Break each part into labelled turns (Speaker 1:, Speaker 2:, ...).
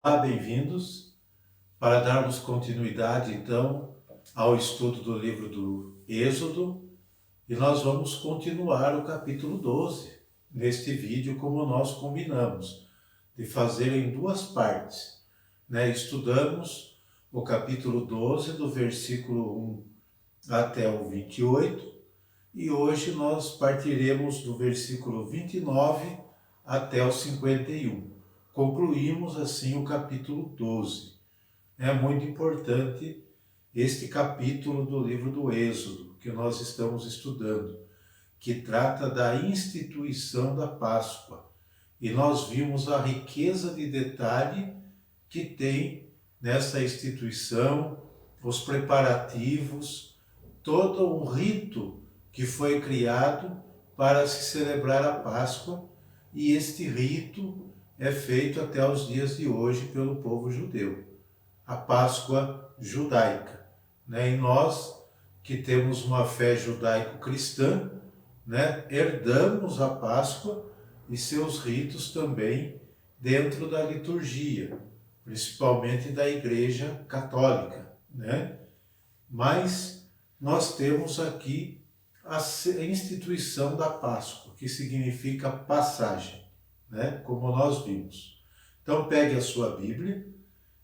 Speaker 1: Olá, bem-vindos para darmos continuidade, então, ao estudo do livro do Êxodo, e nós vamos continuar o capítulo 12 neste vídeo, como nós combinamos, de fazer em duas partes. Estudamos o capítulo 12, do versículo 1 até o 28, e hoje nós partiremos do versículo 29 até o 51. Concluímos assim o capítulo 12. É muito importante este capítulo do livro do Êxodo, que nós estamos estudando, que trata da instituição da Páscoa. E nós vimos a riqueza de detalhe que tem nessa instituição, os preparativos, todo um rito que foi criado para se celebrar a Páscoa, e este rito é feito até os dias de hoje pelo povo judeu, a Páscoa judaica. E nós, que temos uma fé judaico-cristã, herdamos a Páscoa e seus ritos também dentro da liturgia, principalmente da Igreja Católica. Mas nós temos aqui a instituição da Páscoa, que significa passagem, como nós vimos. Então pegue a sua Bíblia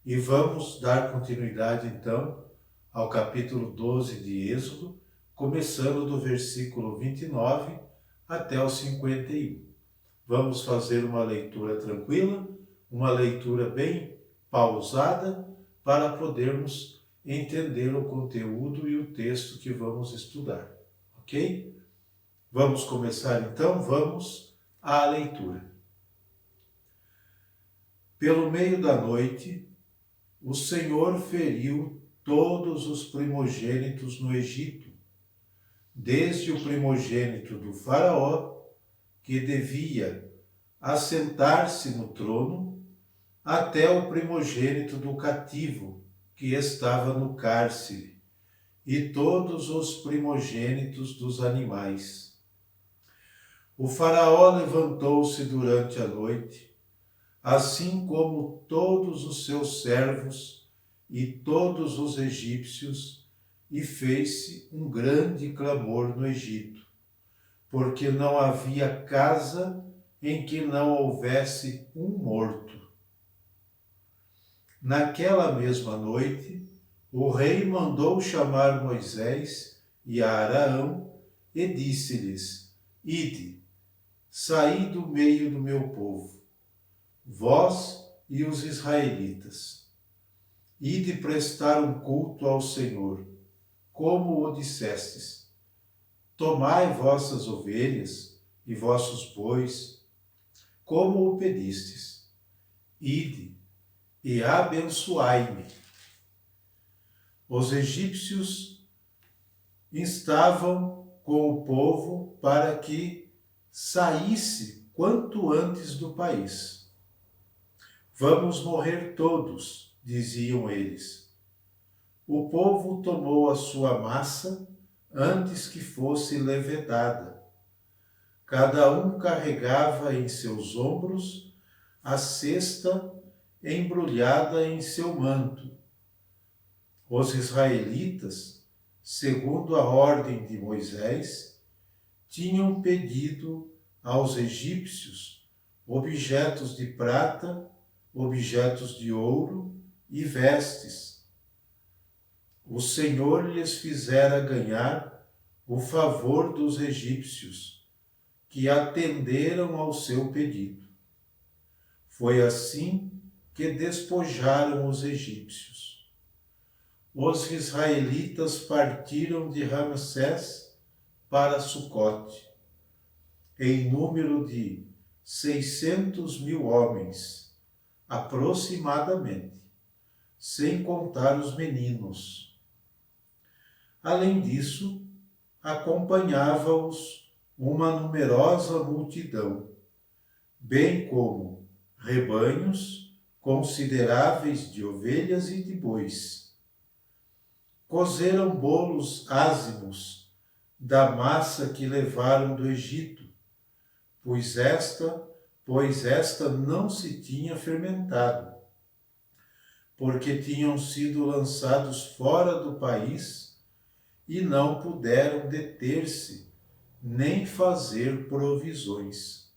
Speaker 1: e vamos dar continuidade então ao capítulo 12 de Êxodo, começando do versículo 29 até o 51. Vamos fazer uma leitura tranquila, uma leitura bem pausada, para podermos entender o conteúdo e o texto que vamos estudar, ok? Vamos começar então, vamos à leitura. Pelo meio da noite, o Senhor feriu todos os primogênitos no Egito, desde o primogênito do faraó, que devia assentar-se no trono, até o primogênito do cativo, que estava no cárcere, e todos os primogênitos dos animais. O faraó levantou-se durante a noite, assim como todos os seus servos e todos os egípcios, e fez-se um grande clamor no Egito, porque não havia casa em que não houvesse um morto. Naquela mesma noite, o rei mandou chamar Moisés e a Araão e disse-lhes: Ide, saí do meio do meu povo, vós e os israelitas. Ide prestar um culto ao Senhor, como o dissestes. Tomai vossas ovelhas e vossos bois, como o pedistes. Ide e abençoai-me. Os egípcios instavam com o povo para que saísse quanto antes do país. Vamos morrer todos, diziam eles. O povo tomou a sua massa antes que fosse levedada. Cada um carregava em seus ombros a cesta embrulhada em seu manto. Os israelitas, segundo a ordem de Moisés, tinham pedido aos egípcios objetos de prata, objetos de ouro e vestes. O Senhor lhes fizera ganhar o favor dos egípcios, que atenderam ao seu pedido. Foi assim que despojaram os egípcios. Os israelitas partiram de Ramsés para Sucote, em número de 600.000 homens, aproximadamente, sem contar os meninos. Além disso, acompanhava-os uma numerosa multidão, bem como rebanhos consideráveis de ovelhas e de bois. Cozeram bolos ázimos da massa que levaram do Egito, pois esta não se tinha fermentado. porque tinham sido lançados fora do país e não puderam deter-se, nem fazer provisões.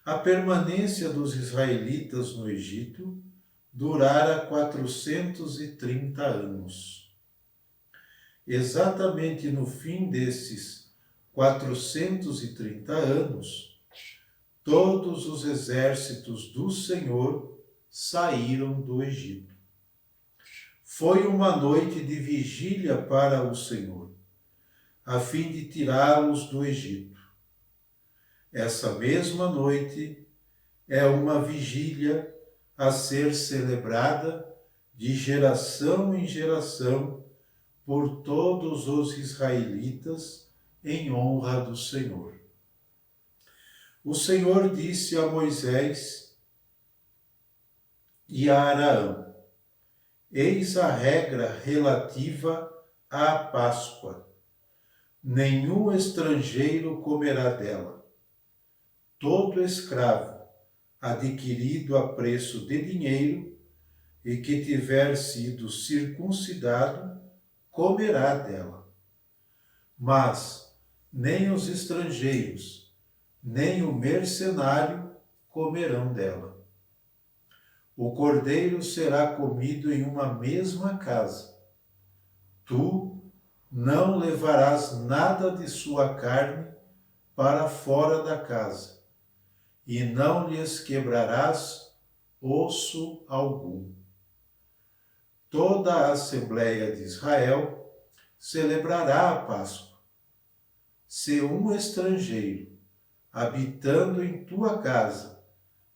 Speaker 1: A permanência dos israelitas no Egito durara 430 anos. Exatamente no fim desses 430 anos, todos os exércitos do Senhor saíram do Egito. Foi uma noite de vigília para o Senhor, a fim de tirá-los do Egito. Essa mesma noite é uma vigília a ser celebrada de geração em geração por todos os israelitas em honra do Senhor. O Senhor disse a Moisés e a Araão: eis a regra relativa à Páscoa. Nenhum estrangeiro comerá dela. Todo escravo, adquirido a preço de dinheiro, e que tiver sido circuncidado, comerá dela. Mas nem os estrangeiros, nem o mercenário comerão dela. O cordeiro será comido em uma mesma casa. Tu não levarás nada de sua carne para fora da casa, e não lhes quebrarás osso algum. Toda a Assembleia de Israel celebrará a Páscoa. Se um estrangeiro, habitando em tua casa,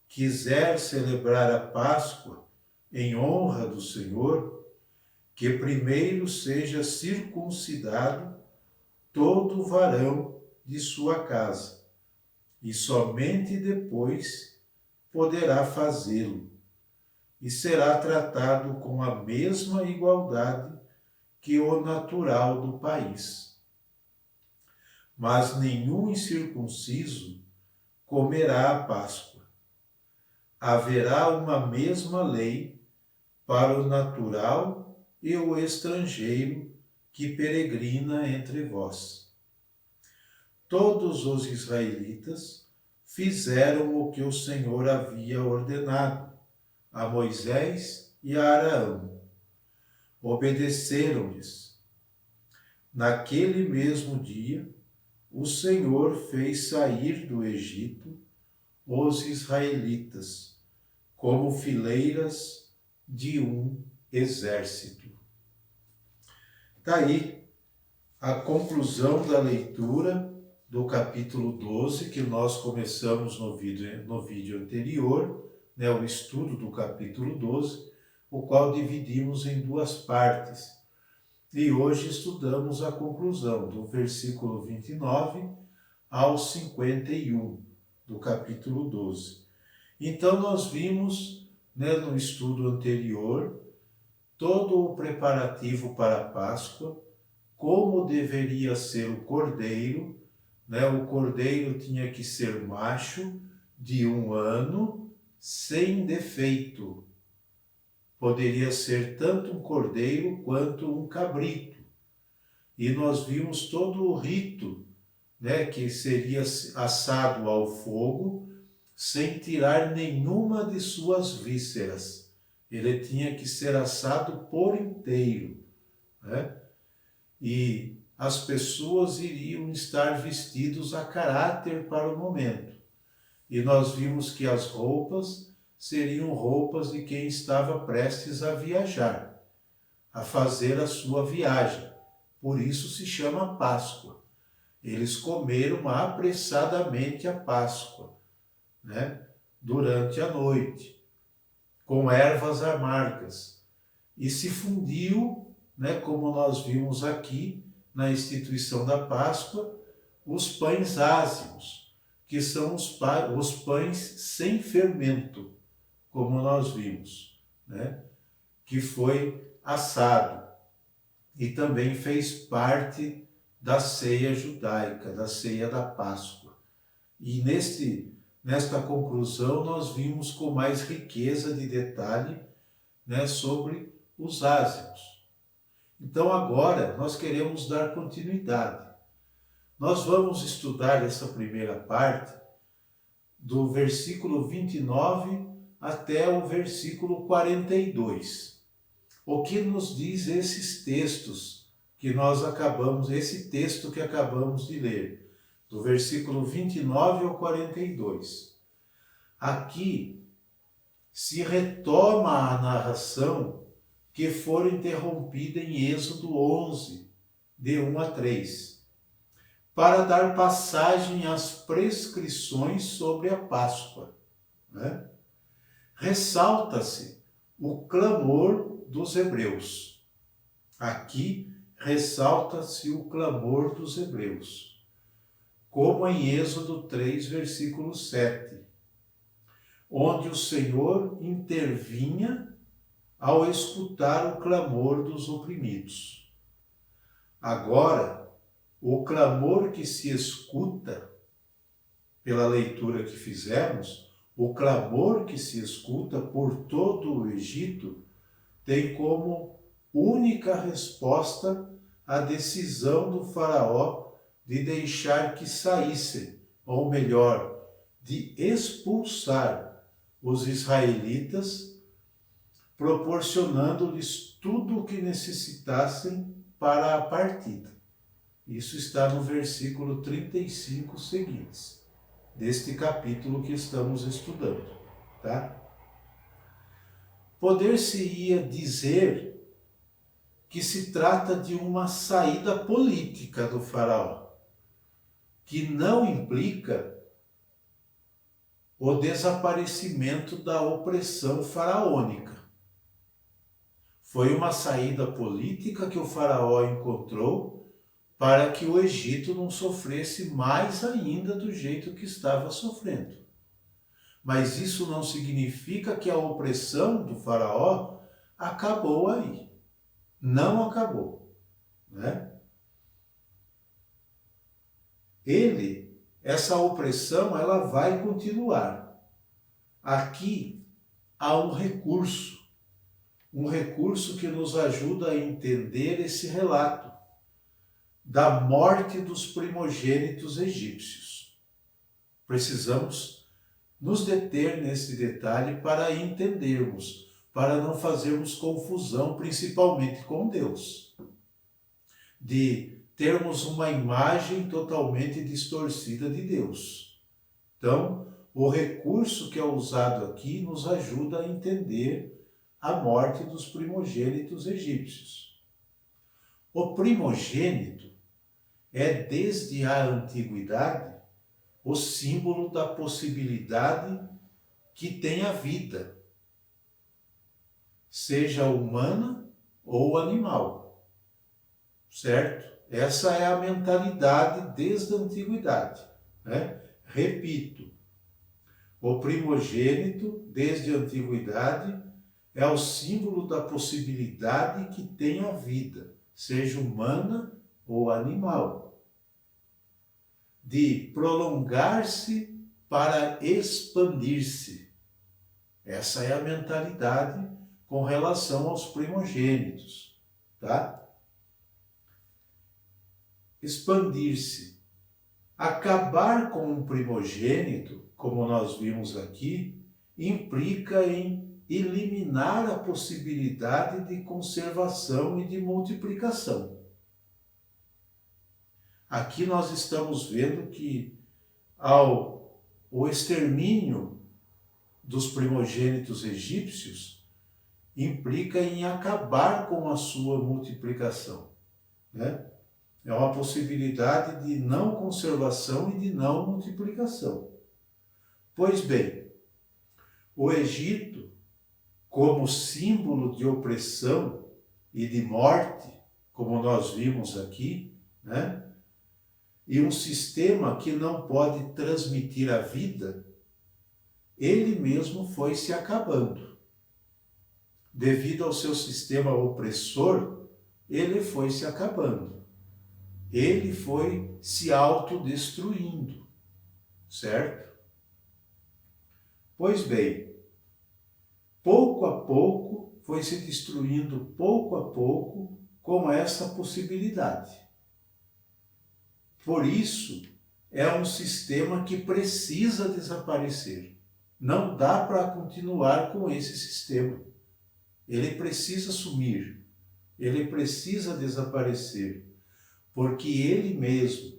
Speaker 1: quiser celebrar a Páscoa em honra do Senhor, que primeiro seja circuncidado todo varão de sua casa, e somente depois poderá fazê-lo, e será tratado com a mesma igualdade que o natural do país. Mas nenhum incircunciso comerá a Páscoa. Haverá uma mesma lei para o natural e o estrangeiro que peregrina entre vós. Todos os israelitas fizeram o que o Senhor havia ordenado a Moisés e a Araão. Obedeceram-lhes. Naquele mesmo dia, o Senhor fez sair do Egito os israelitas, como fileiras de um exército. Está aí a conclusão da leitura do capítulo 12, que nós começamos no vídeo anterior, o estudo do capítulo 12, o qual dividimos em duas partes. E hoje estudamos a conclusão do versículo 29 ao 51 do capítulo 12. Então nós vimos, no estudo anterior, todo o preparativo para a Páscoa, como deveria ser o cordeiro, o cordeiro tinha que ser macho, de 1 ano, sem defeito. Poderia ser tanto um cordeiro quanto um cabrito. E nós vimos todo o rito, que seria assado ao fogo, sem tirar nenhuma de suas vísceras. Ele tinha que ser assado por inteiro. E as pessoas iriam estar vestidos a caráter para o momento. E nós vimos que as roupas seriam roupas de quem estava prestes a viajar, a fazer a sua viagem. Por isso se chama Páscoa. Eles comeram apressadamente a Páscoa, durante a noite, com ervas amargas. E se fundiu, como nós vimos aqui, na instituição da Páscoa, os pães ázimos, que são os pães sem fermento, como nós vimos, que foi assado e também fez parte da ceia judaica, da ceia da Páscoa. E nesta conclusão nós vimos com mais riqueza de detalhe né, sobre os ázimos. Então agora nós queremos dar continuidade. Nós vamos estudar essa primeira parte do versículo 29 até o versículo 42. O que nos diz esses textos que nós acabamos, esse texto que acabamos de ler, do versículo 29 ao 42. Aqui se retoma a narração que foi interrompida em Êxodo 11, de 1 a 3, para dar passagem às prescrições sobre a Páscoa, né? Ressalta-se o clamor dos hebreus. Aqui ressalta-se o clamor dos hebreus, como em Êxodo 3, versículo 7, onde o Senhor intervinha ao escutar o clamor dos oprimidos. Agora, o clamor que se escuta, pela leitura que fizemos, o clamor que se escuta por todo o Egito tem como única resposta a decisão do faraó de deixar que saíssem, ou melhor, de expulsar os israelitas, proporcionando-lhes tudo o que necessitassem para a partida. Isso está no versículo 35 seguintes, deste capítulo que estamos estudando, tá? Poder-se-ia dizer que se trata de uma saída política do faraó, que não implica o desaparecimento da opressão faraônica. Foi uma saída política que o faraó encontrou para que o Egito não sofresse mais ainda do jeito que estava sofrendo. Mas isso não significa que a opressão do faraó acabou aí. Não acabou, né? Essa opressão, ela vai continuar. Aqui há um recurso que nos ajuda a entender esse relato da morte dos primogênitos egípcios. Precisamos nos deter nesse detalhe para entendermos, para não fazermos confusão, principalmente com Deus, de termos uma imagem totalmente distorcida de Deus. Então, o recurso que é usado aqui nos ajuda a entender a morte dos primogênitos egípcios. O primogênito é, desde a antiguidade, o símbolo da possibilidade que tem a vida, seja humana ou animal, certo? Essa é a mentalidade desde a antiguidade, né? Repito, o primogênito, desde a antiguidade, é o símbolo da possibilidade que tem a vida, seja humana ou animal, de prolongar-se para expandir-se. Essa é a mentalidade com relação aos primogênitos, tá? Expandir-se. Acabar com um primogênito, como nós vimos aqui, implica em eliminar a possibilidade de conservação e de multiplicação. Aqui nós estamos vendo que o extermínio dos primogênitos egípcios implica em acabar com a sua multiplicação, né? É uma possibilidade de não conservação e de não multiplicação. Pois bem, o Egito, como símbolo de opressão e de morte, como nós vimos aqui, né? E um sistema que não pode transmitir a vida, ele mesmo foi se acabando. Devido ao seu sistema opressor, ele foi se acabando. Ele foi se autodestruindo, certo? Pois bem, pouco a pouco foi se destruindo pouco a pouco com essa possibilidade. Por isso, é um sistema que precisa desaparecer. Não dá para continuar com esse sistema. Ele precisa sumir, ele precisa desaparecer, porque ele mesmo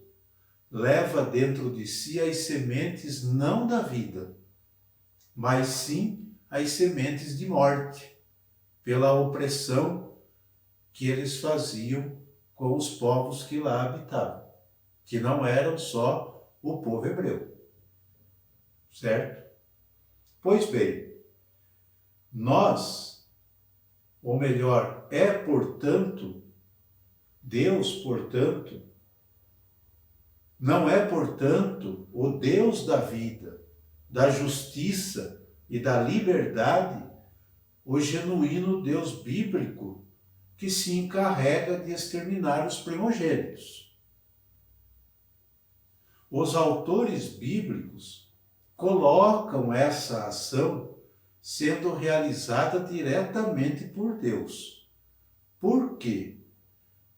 Speaker 1: leva dentro de si as sementes não da vida, mas sim as sementes de morte, pela opressão que eles faziam com os povos que lá habitavam, que não eram só o povo hebreu, certo? Pois bem, nós, ou melhor, portanto, Deus, portanto, não é, portanto, o Deus da vida, da justiça e da liberdade, o genuíno Deus bíblico que se encarrega de exterminar os primogênitos. Os autores bíblicos colocam essa ação sendo realizada diretamente por Deus. Por quê?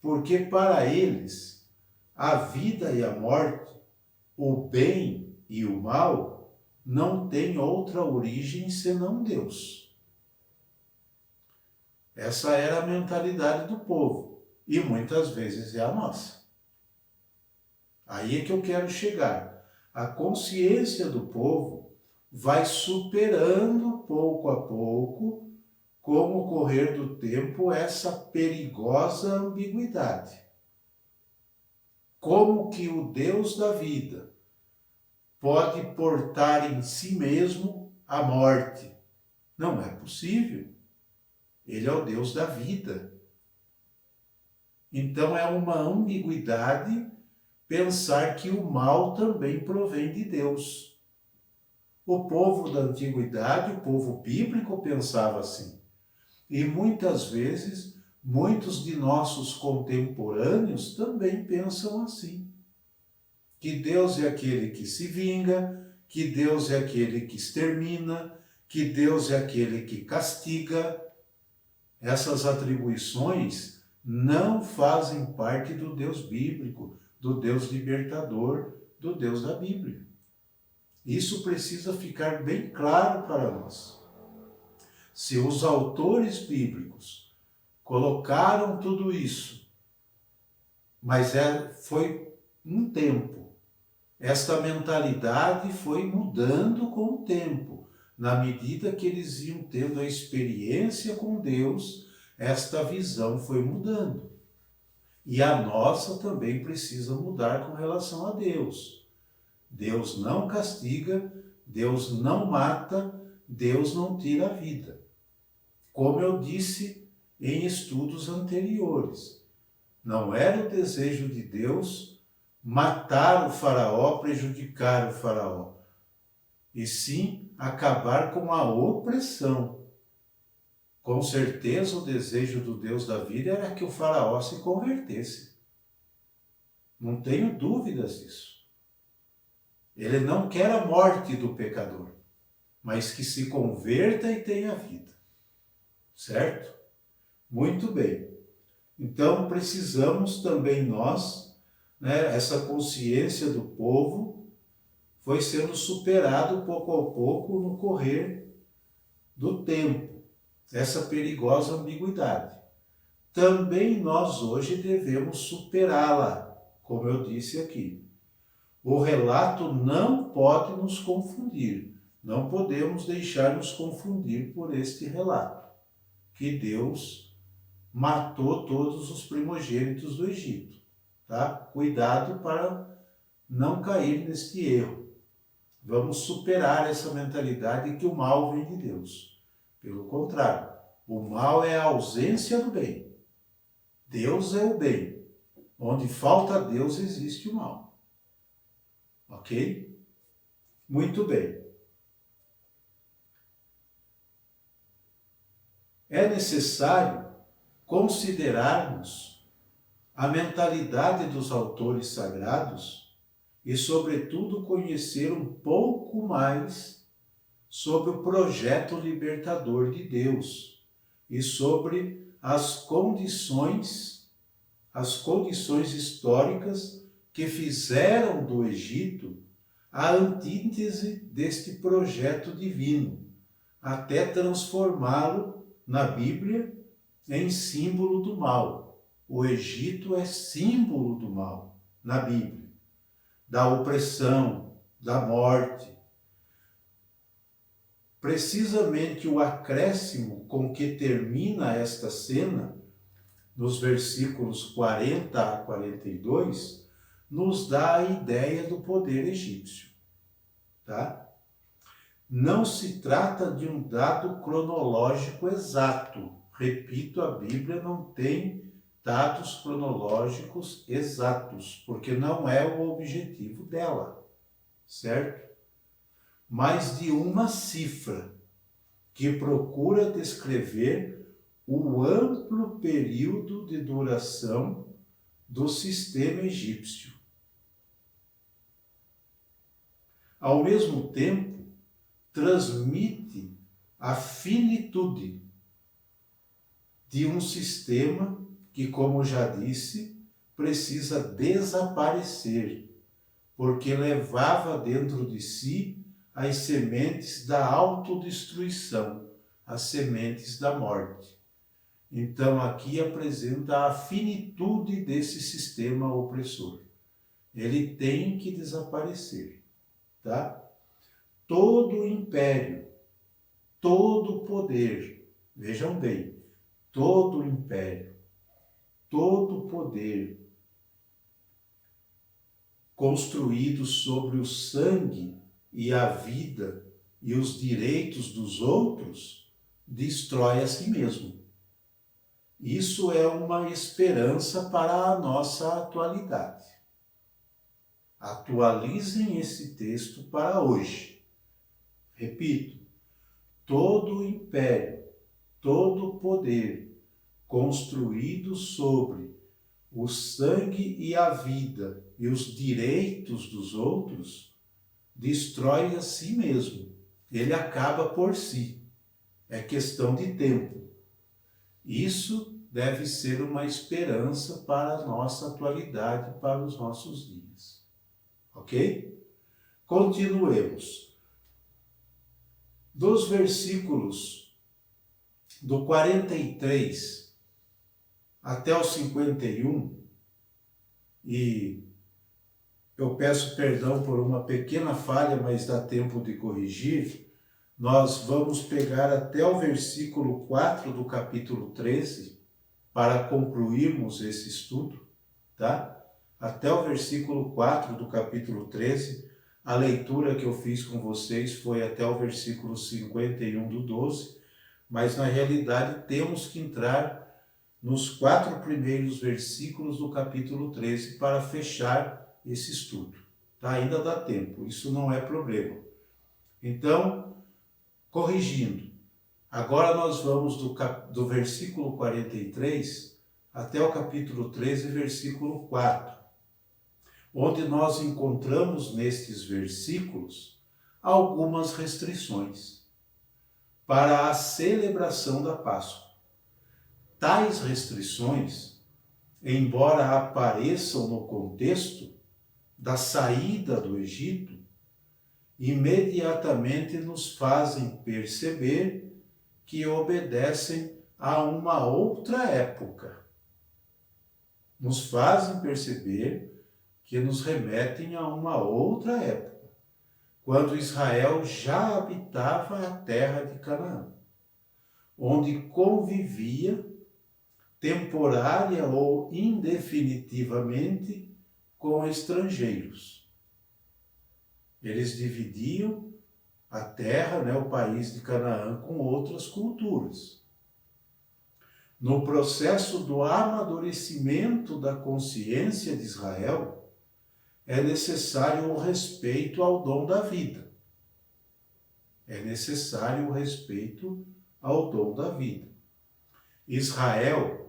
Speaker 1: Porque para eles, a vida e a morte, o bem e o mal, não têm outra origem senão Deus. Essa era a mentalidade do povo, e muitas vezes é a nossa. Aí é que eu quero chegar. A consciência do povo vai superando pouco a pouco, com o correr do tempo, essa perigosa ambiguidade. Como que o Deus da vida pode portar em si mesmo a morte? Não é possível. Ele é o Deus da vida. Então é uma ambiguidade pensar que o mal também provém de Deus. O povo da antiguidade, o povo bíblico, pensava assim. E muitas vezes, muitos de nossos contemporâneos também pensam assim. Que Deus é aquele que se vinga, que Deus é aquele que extermina, que Deus é aquele que castiga. Essas atribuições não fazem parte do Deus bíblico, do Deus libertador, do Deus da Bíblia. Isso precisa ficar bem claro para nós. Se os autores bíblicos colocaram tudo isso, mas foi um tempo. Esta mentalidade foi mudando com o tempo. Na medida que eles iam tendo a experiência com Deus, esta visão foi mudando. E a nossa também precisa mudar com relação a Deus. Deus não castiga, Deus não mata, Deus não tira a vida. Como eu disse em estudos anteriores, não era o desejo de Deus matar o faraó, prejudicar o faraó, e sim acabar com a opressão. Com certeza o desejo do Deus da vida era que o faraó se convertesse. Não tenho dúvidas disso. Ele não quer a morte do pecador, mas que se converta e tenha vida. Certo? Muito bem. Então precisamos também nós, essa consciência do povo foi sendo superado pouco a pouco no correr do tempo, essa perigosa ambiguidade. Também nós hoje devemos superá-la, como eu disse aqui. O relato não pode nos confundir, não podemos deixar nos confundir por este relato, que Deus matou todos os primogênitos do Egito, tá? Cuidado para não cair neste erro. Vamos superar essa mentalidade que o mal vem de Deus. Pelo contrário, o mal é a ausência do bem. Deus é o bem. Onde falta Deus, existe o mal. Ok? Muito bem. É necessário considerarmos a mentalidade dos autores sagrados e, sobretudo, conhecer um pouco mais sobre o projeto libertador de Deus, e sobre as condições históricas que fizeram do Egito a antítese deste projeto divino, até transformá-lo na Bíblia em símbolo do mal. O Egito é símbolo do mal na Bíblia, da opressão, da morte. Precisamente o acréscimo com que termina esta cena, nos versículos 40 a 42, nos dá a ideia do poder egípcio, tá? Não se trata de um dado cronológico exato. Repito, a Bíblia não tem dados cronológicos exatos, porque não é o objetivo dela, certo? Mas de uma cifra que procura descrever o amplo período de duração do sistema egípcio. Ao mesmo tempo, transmite a finitude de um sistema que, como já disse, precisa desaparecer, porque levava dentro de si as sementes da autodestruição, as sementes da morte. Então, aqui apresenta a finitude desse sistema opressor. Ele tem que desaparecer, tá? Todo império, todo poder, vejam bem, todo império, todo poder construído sobre o sangue e a vida e os direitos dos outros, destrói a si mesmo. Isso é uma esperança para a nossa atualidade. Atualizem esse texto para hoje. Repito, todo império, todo poder construído sobre o sangue e a vida e os direitos dos outros, destrói a si mesmo. Ele acaba por si. É questão de tempo. Isso deve ser uma esperança para a nossa atualidade, para os nossos dias. Ok? Continuemos. Dos versículos do 43 até o 51, e eu peço perdão por uma pequena falha, mas dá tempo de corrigir, nós vamos pegar até o versículo 4 do capítulo 13 para concluirmos esse estudo, tá? Até o versículo 4 do capítulo 13, a leitura que eu fiz com vocês foi até o versículo 51 do 12, mas na realidade temos que entrar nos 4 primeiros versículos do capítulo 13 para fechar esse estudo. Tá? Ainda dá tempo, isso não é problema. Então, corrigindo, agora nós vamos do versículo 43 até o capítulo 13, versículo 4. Onde nós encontramos nestes versículos algumas restrições para a celebração da Páscoa. Tais restrições, embora apareçam no contexto da saída do Egito, imediatamente nos fazem perceber que obedecem a uma outra época. Nos fazem perceber que nos remetem a uma outra época, quando Israel já habitava a terra de Canaã, onde convivia temporária ou indefinitivamente com estrangeiros. Eles dividiam a terra, o país de Canaã, com outras culturas. No processo do amadurecimento da consciência de Israel, é necessário o respeito ao dom da vida. É necessário o respeito ao dom da vida. Israel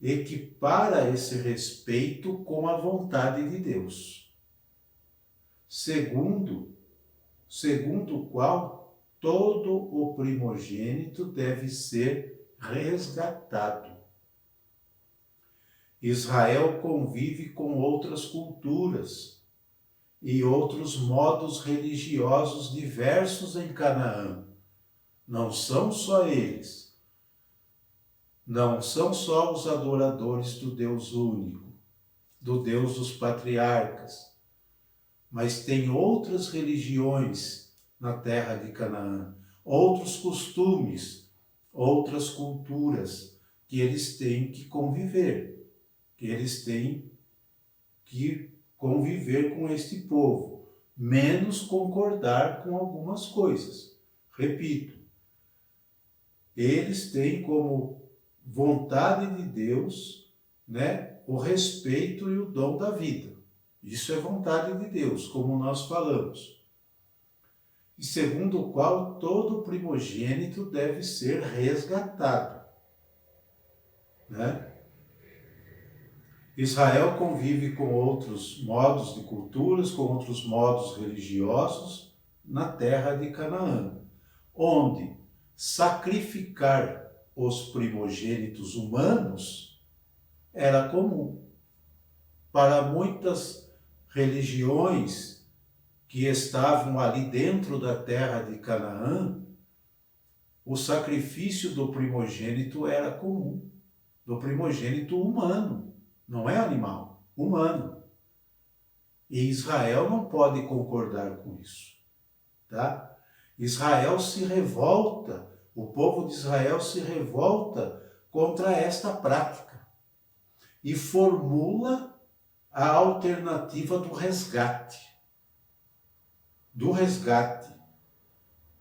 Speaker 1: equipara esse respeito com a vontade de Deus, segundo o qual todo o primogênito deve ser resgatado. Israel convive com outras culturas e outros modos religiosos diversos em Canaã. Não são só eles. Não são só os adoradores do Deus único, do Deus dos patriarcas, mas tem outras religiões na terra de Canaã, outros costumes, outras culturas que eles têm que conviver, que eles têm que conviver com este povo, menos concordar com algumas coisas. Repito, eles têm como vontade de Deus, o respeito e o dom da vida. Isso é vontade de Deus, como nós falamos. E segundo o qual todo primogênito deve ser resgatado. Israel convive com outros modos de culturas, com outros modos religiosos na terra de Canaã, onde sacrificar os primogênitos humanos era comum. Para muitas religiões que estavam ali dentro da terra de Canaã, o sacrifício do primogênito era comum, do primogênito humano, não é animal, humano. E Israel não pode concordar com isso, tá? Israel se revolta, o povo de Israel se revolta contra esta prática e formula a alternativa do resgate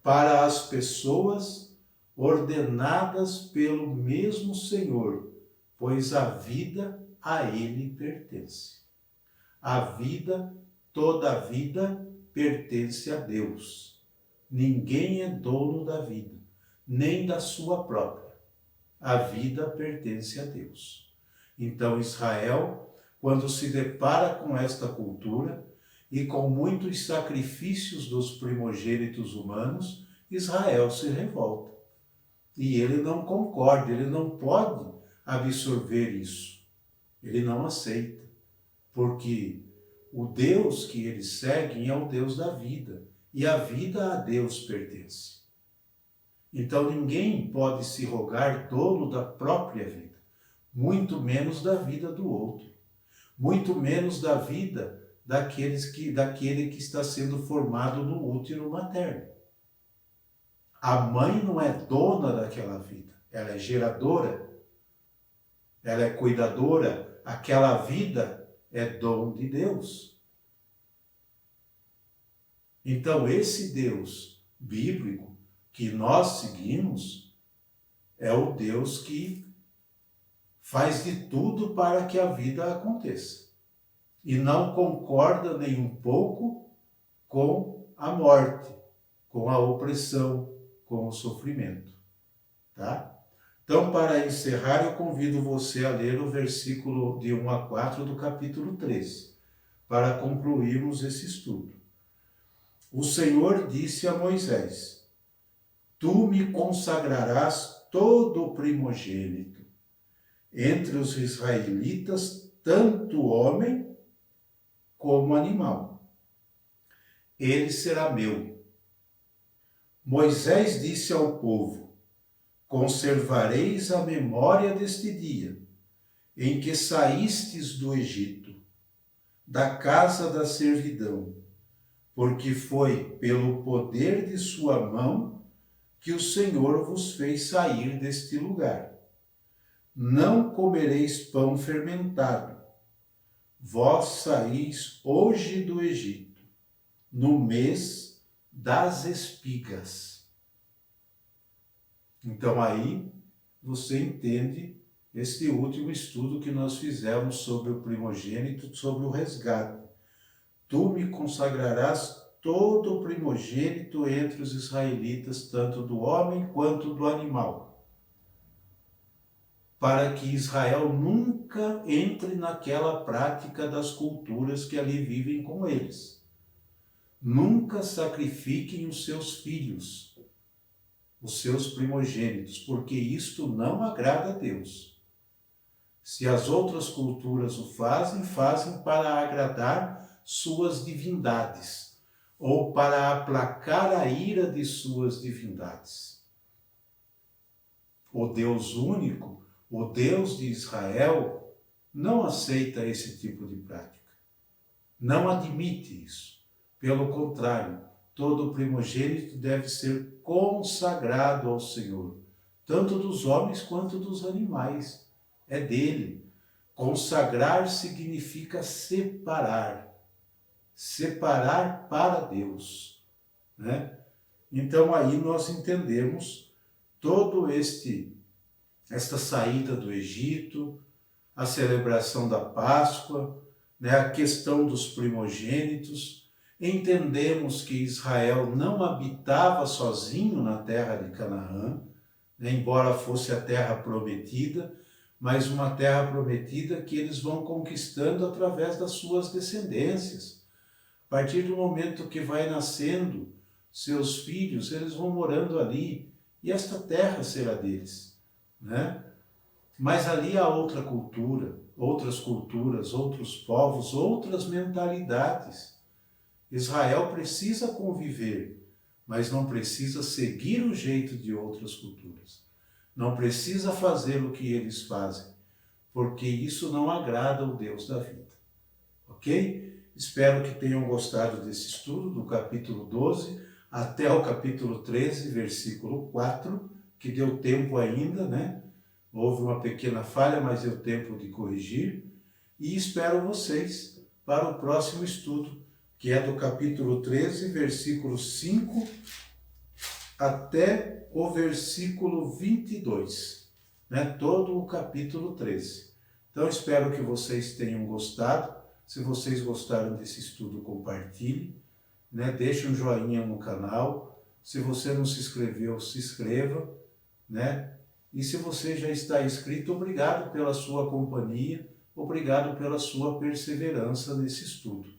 Speaker 1: para as pessoas ordenadas pelo mesmo Senhor, pois a vida a Ele pertence. A vida, toda a vida, pertence a Deus. Ninguém é dono da vida, nem da sua própria. A vida pertence a Deus. Então Israel, quando se depara com esta cultura e com muitos sacrifícios dos primogênitos humanos, Israel se revolta. E ele não concorda, ele não pode absorver isso. Ele não aceita, porque o Deus que eles seguem é o Deus da vida, e a vida a Deus pertence. Então ninguém pode se rogar dono da própria vida, muito menos da vida do outro, muito menos da vida daquele que está sendo formado no útero materno. A mãe não é dona daquela vida, ela é geradora, ela é cuidadora, aquela vida é dom de Deus. Então esse Deus bíblico que nós seguimos é o Deus que faz de tudo para que a vida aconteça. E não concorda nem um pouco com a morte, com a opressão, com o sofrimento. Tá? Então, para encerrar, eu convido você a ler o versículo de 1 a 4 do capítulo 13, para concluirmos esse estudo. O Senhor disse a Moisés: Tu me consagrarás todo o primogênito entre os israelitas, tanto homem como animal. Ele será meu. Moisés disse ao povo: Conservareis a memória deste dia, em que saístes do Egito, da casa da servidão, porque foi pelo poder de sua mão que o Senhor vos fez sair deste lugar. Não comereis pão fermentado. Vós saís hoje do Egito, no mês das espigas. Então aí você entende este último estudo que nós fizemos sobre o primogênito, sobre o resgate. Tu me consagrarás todo o primogênito entre os israelitas, tanto do homem quanto do animal, para que Israel nunca entre naquela prática das culturas que ali vivem com eles. Nunca sacrifiquem os seus filhos, os seus primogênitos, porque isto não agrada a Deus. Se as outras culturas o fazem, fazem para agradar suas divindades, ou para aplacar a ira de suas divindades. O Deus único, o Deus de Israel, não aceita esse tipo de prática. Não admite isso. Pelo contrário, todo primogênito deve ser consagrado ao Senhor, tanto dos homens quanto dos animais. É dele. Consagrar significa separar. Separar para Deus, né? Então aí nós entendemos todo esta saída do Egito, a celebração da Páscoa, né, a questão dos primogênitos. Entendemos que Israel não habitava sozinho na terra de Canaã, né, embora fosse a terra prometida, mas uma terra prometida que eles vão conquistando através das suas descendências. A partir do momento que vai nascendo seus filhos, eles vão morando ali, e esta terra será deles, né? Mas ali há outra cultura, outras culturas, outros povos, outras mentalidades. Israel precisa conviver, mas não precisa seguir o jeito de outras culturas. Não precisa fazer o que eles fazem, porque isso não agrada ao Deus da vida. Ok? Espero que tenham gostado desse estudo, do capítulo 12 até o capítulo 13, versículo 4, que deu tempo ainda, né? Houve uma pequena falha, mas deu tempo de corrigir. E espero vocês para o próximo estudo, que é do capítulo 13, versículo 5 até o versículo 22, né? Todo o capítulo 13. Então, espero que vocês tenham gostado. Se vocês gostaram desse estudo, compartilhe, né? Deixe um joinha no canal. Se você não se inscreveu, se inscreva, né? E se você já está inscrito, obrigado pela sua companhia, obrigado pela sua perseverança nesse estudo.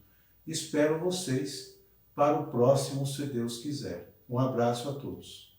Speaker 1: Espero vocês para o próximo, se Deus quiser. Um abraço a todos.